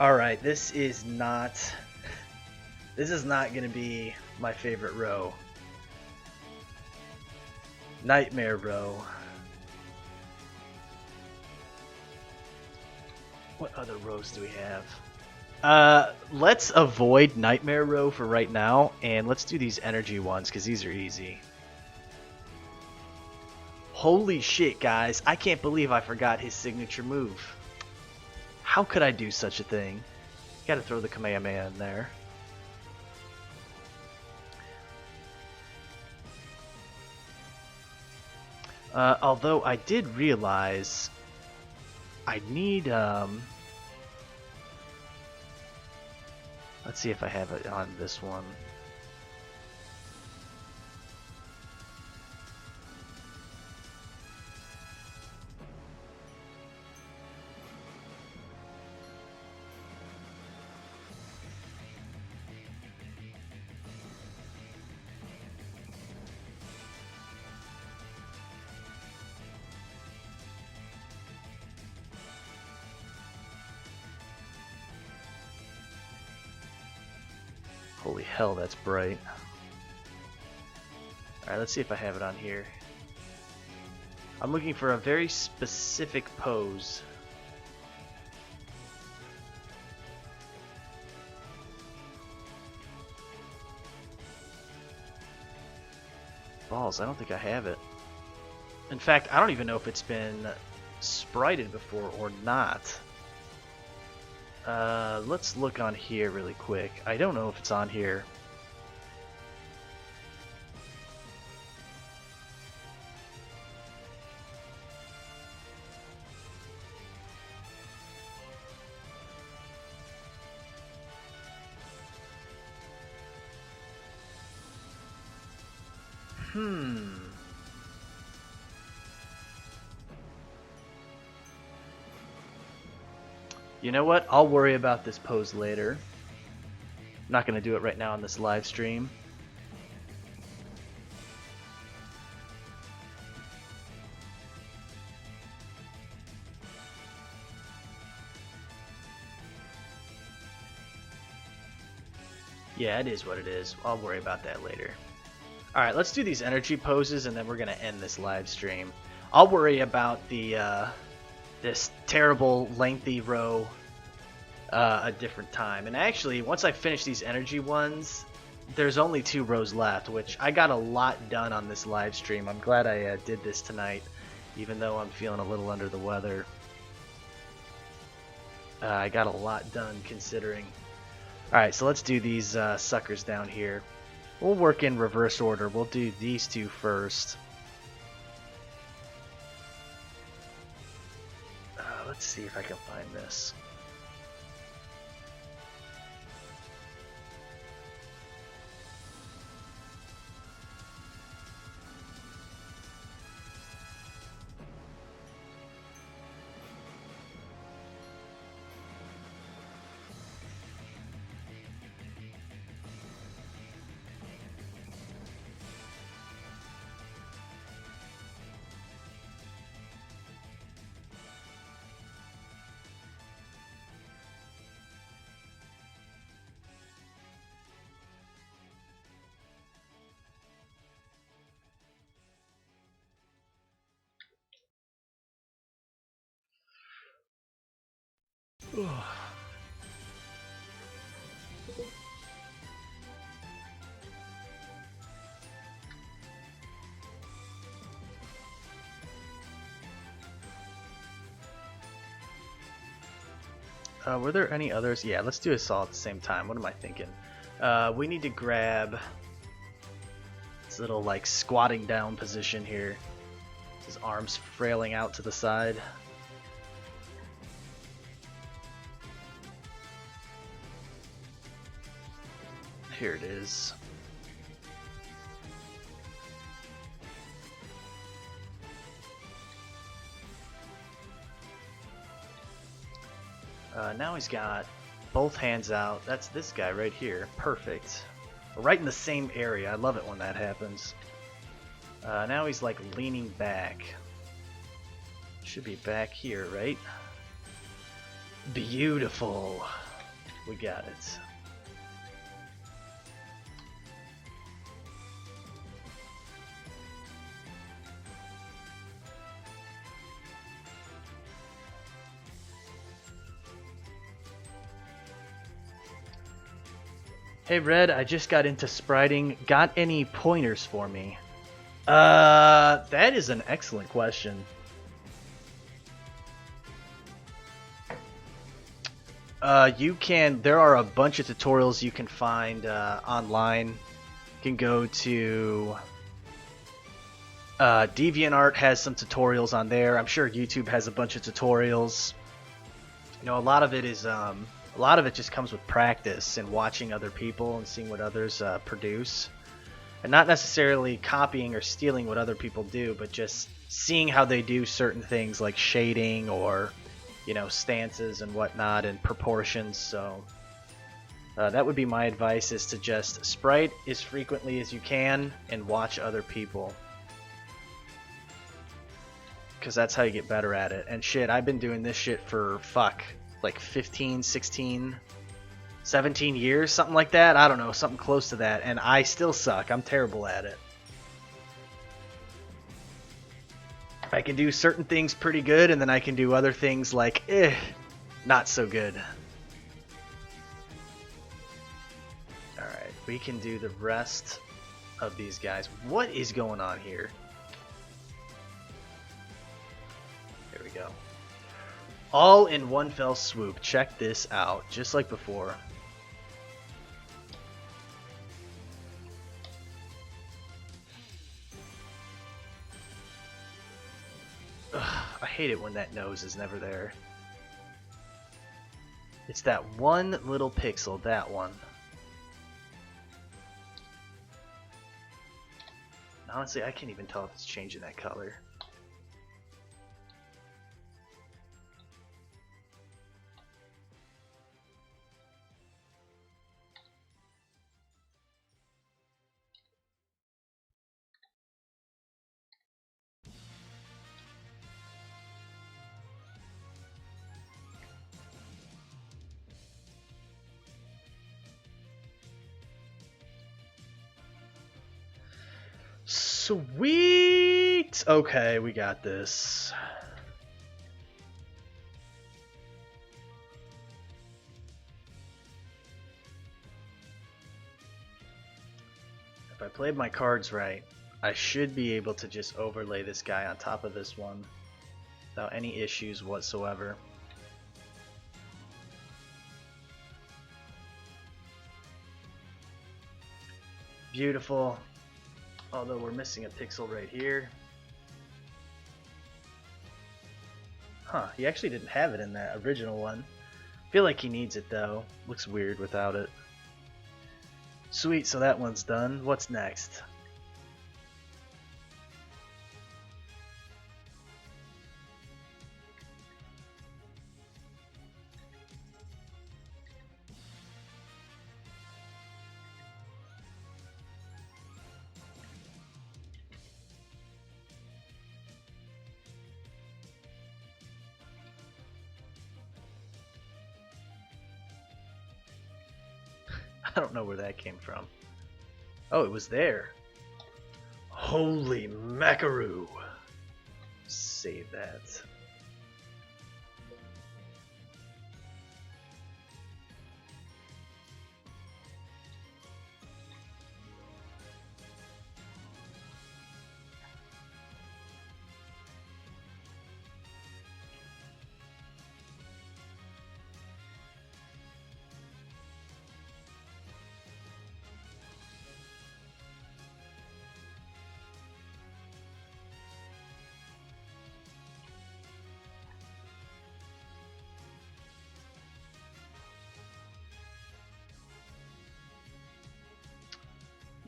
Alright, this is not going to be my favorite row. Nightmare row. What other rows do we have? Let's avoid Nightmare row for right now, and let's do these energy ones, because these are easy. Holy shit, guys. I can't believe I forgot his signature move. How could I do such a thing? Gotta throw the Kamehameha in there. Although I did realize I need, let's see if I have it on this one. Holy hell, that's bright. Alright, let's see if I have it on here. I'm looking for a very specific pose. Balls, I don't think I have it. In fact, I don't even know if it's been sprited before or not. Let's look on here really quick. I don't know if it's on here. You know what? I'll worry about this pose later. I'm not going to do it right now on this live stream. Yeah, it is what it is. I'll worry about that later. Alright, let's do these energy poses and then we're going to end this live stream. I'll worry about the this terrible lengthy row a different time. And actually, once I finish these energy ones, there's only 2 rows left, which I got a lot done on this live stream. I'm glad I did this tonight, even though I'm feeling a little under the weather. I got a lot done considering. Alright, so let's do these suckers down here. We'll work in reverse order. We'll do these 2 first. Let's see if I can find this. Were there any others? Yeah, let's do this all at the same time. What am I thinking? We need to grab this little like squatting down position here. His arms frailing out to the side. Here it is. Now he's got both hands out. That's this guy right here. Perfect. Right in the same area. I love it when that happens. Now he's like leaning back. Should be back here, right? Beautiful. We got it. Hey Red, I just got into spriting. Got any pointers for me? That is an excellent question. There are a bunch of tutorials you can find online. You can go to DeviantArt has some tutorials on there. I'm sure YouTube has a bunch of tutorials. You know, a lot of it just comes with practice and watching other people and seeing what others produce. And not necessarily copying or stealing what other people do, but just seeing how they do certain things like shading or, you know, stances and whatnot and proportions. So that would be my advice, is to just sprite as frequently as you can and watch other people. Because that's how you get better at it. And shit, I've been doing this shit for, like 15, 16, 17 years, something like that. I don't know, something close to that, and I still suck. I'm terrible at it. I can do certain things pretty good, and then I can do other things like, not so good. Alright, we can do the rest of these guys. What is going on here? There we go. All in one fell swoop. Check this out, just like before. Ugh, I hate it when that nose is never there. It's that one little pixel, that one. Honestly, I can't even tell if it's changing that color. Sweet! Okay, we got this. If I played my cards right, I should be able to just overlay this guy on top of this one without any issues whatsoever. Beautiful. Although we're missing a pixel right here. Huh, he actually didn't have it in that original one. Feel like he needs it though. Looks weird without it. Sweet, so that one's done. What's next? I don't know where that came from. Oh, it was there. Holy macaroo. Save that.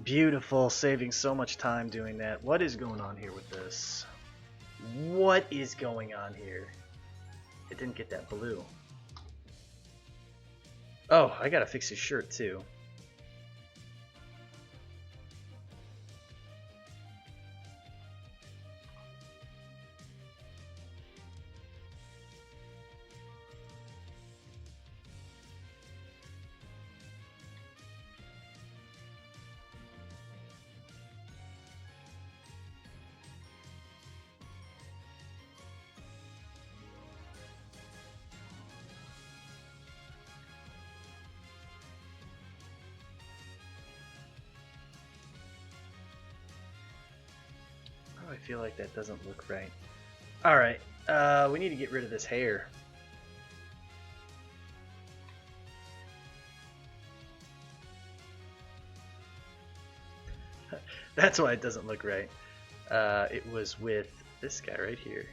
Beautiful, saving so much time doing that. What is going on here with this? What is going on here? It didn't get that blue. Oh, I gotta fix his shirt too. I feel like that doesn't look right. Alright, we need to get rid of this hair. That's why it doesn't look right. It was with this guy right here.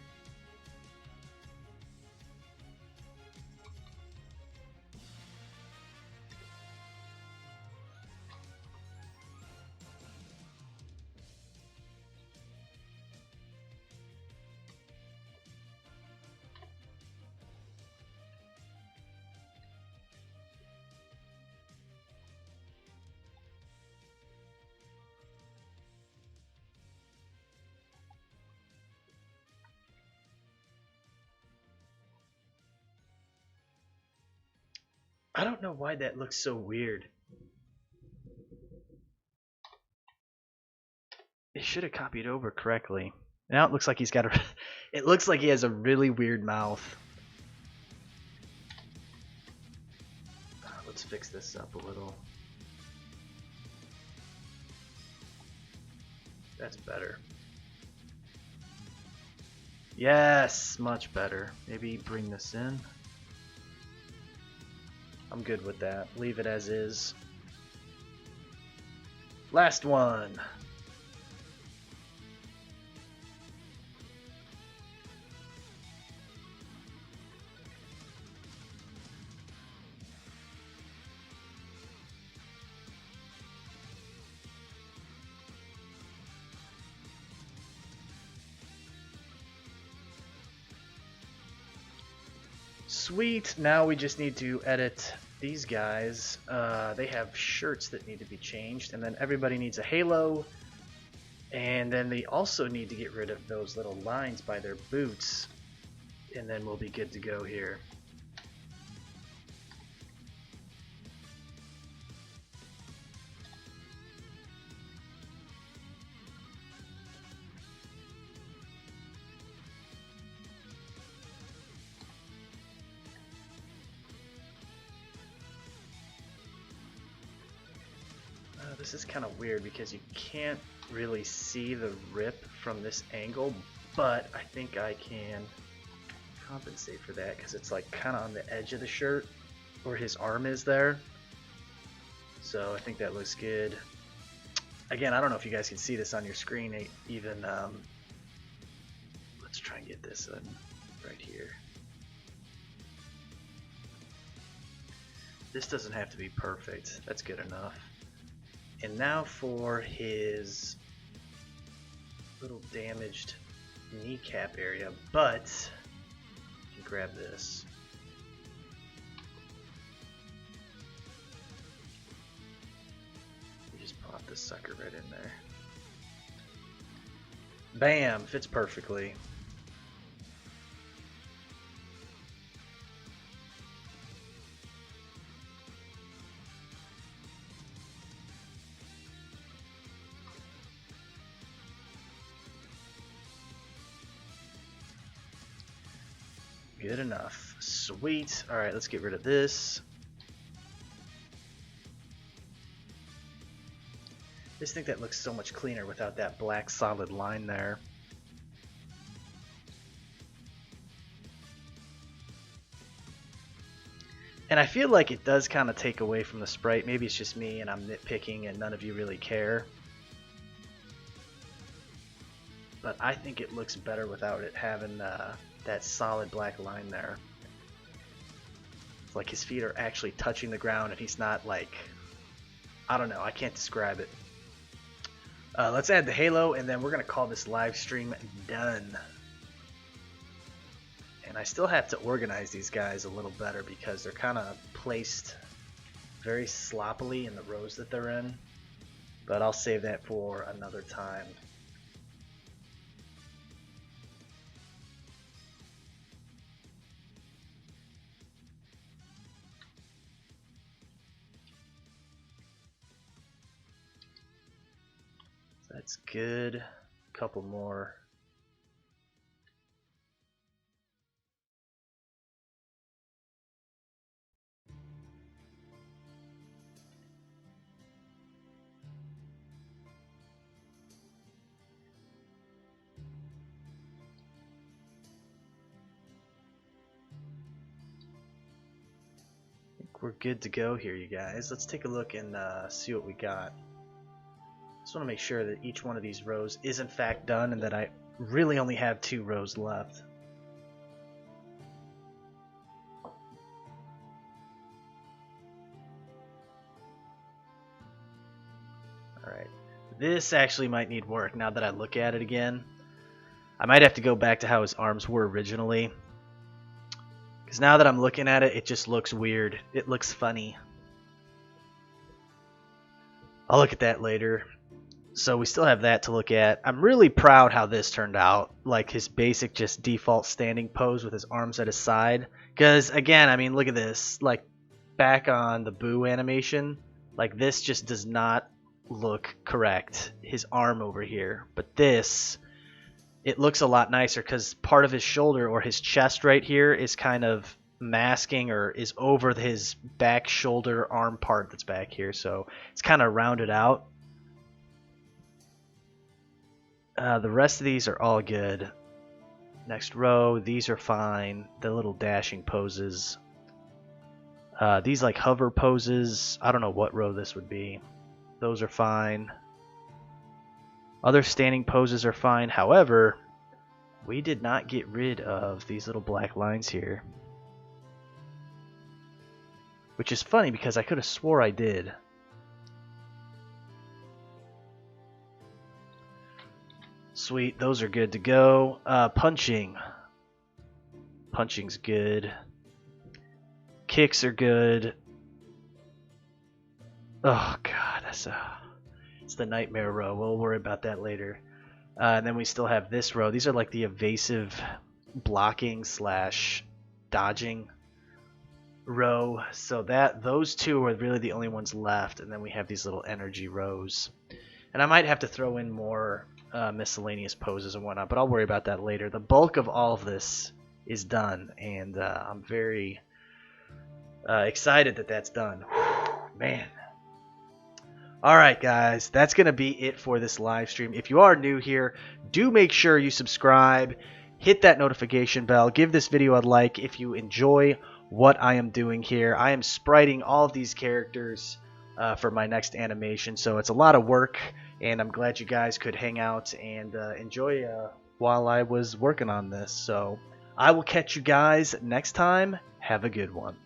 I don't know why that looks so weird. It should have copied over correctly. Now it looks like he's got a... It looks like he has a really weird mouth. Let's fix this up a little. That's better. Yes, much better. Maybe bring this in. I'm good with that. Leave it as is. Last one. Sweet, now we just need to edit these guys. They have shirts that need to be changed, and then everybody needs a halo, and then they also need to get rid of those little lines by their boots, and then we'll be good to go here. This is kind of weird because you can't really see the rip from this angle, but I think I can compensate for that because it's like kind of on the edge of the shirt where his arm is there. So I think that looks good. Again, I don't know if you guys can see this on your screen even. Let's try and get this in right here. This doesn't have to be perfect. That's good enough. And now for his little damaged kneecap area, but you can grab this. You just pop this sucker right in there. Bam! Fits perfectly. Good enough. Sweet. Alright, let's get rid of this. I just think that looks so much cleaner without that black solid line there. And I feel like it does kind of take away from the sprite. Maybe it's just me and I'm nitpicking and none of you really care. But I think it looks better without it having that solid black line there. It's like his feet are actually touching the ground and he's not like, I don't know, I can't describe it. Let's add the halo and then we're going to call this live stream done. And I still have to organize these guys a little better because they're kind of placed very sloppily in the rows that they're in. But I'll save that for another time. That's good. A couple more. I think we're good to go here, you guys. Let's take a look and see what we got. Just want to make sure that each one of these rows is in fact done and that I really only have 2 rows left. Alright, this actually might need work now that I look at it again. I might have to go back to how his arms were originally. Because now that I'm looking at it, it just looks weird. It looks funny. I'll look at that later. So we still have that to look at. I'm really proud how this turned out. Like his basic just default standing pose with his arms at his side. Because again, I mean, look at this. Like back on the Boo animation, like this just does not look correct. His arm over here, but this, it looks a lot nicer because part of his shoulder or his chest right here is kind of masking or is over his back shoulder arm part that's back here, so it's kind of rounded out. The rest of these are all good. Next row, these are fine. The little dashing poses. These like hover poses, I don't know what row this would be. Those are fine. Other standing poses are fine. However, we did not get rid of these little black lines here. Which is funny because I could have swore I did. Sweet, those are good to go. Punching. Punching's good. Kicks are good. Oh god, it's the nightmare row. We'll worry about that later. And then we still have this row. These are like the evasive blocking slash dodging row. So those two are really the only ones left. And then we have these little energy rows. And I might have to throw in more miscellaneous poses and whatnot, but I'll worry about that later. The bulk of all of this is done, and I'm very excited that that's done. Man. Alright guys, that's going to be it for this live stream. If you are new here, do make sure you subscribe, hit that notification bell, give this video a like if you enjoy what I am doing here. I am spriting all of these characters for my next animation, so it's a lot of work, and I'm glad you guys could hang out and enjoy while I was working on this. So I will catch you guys next time. Have a good one.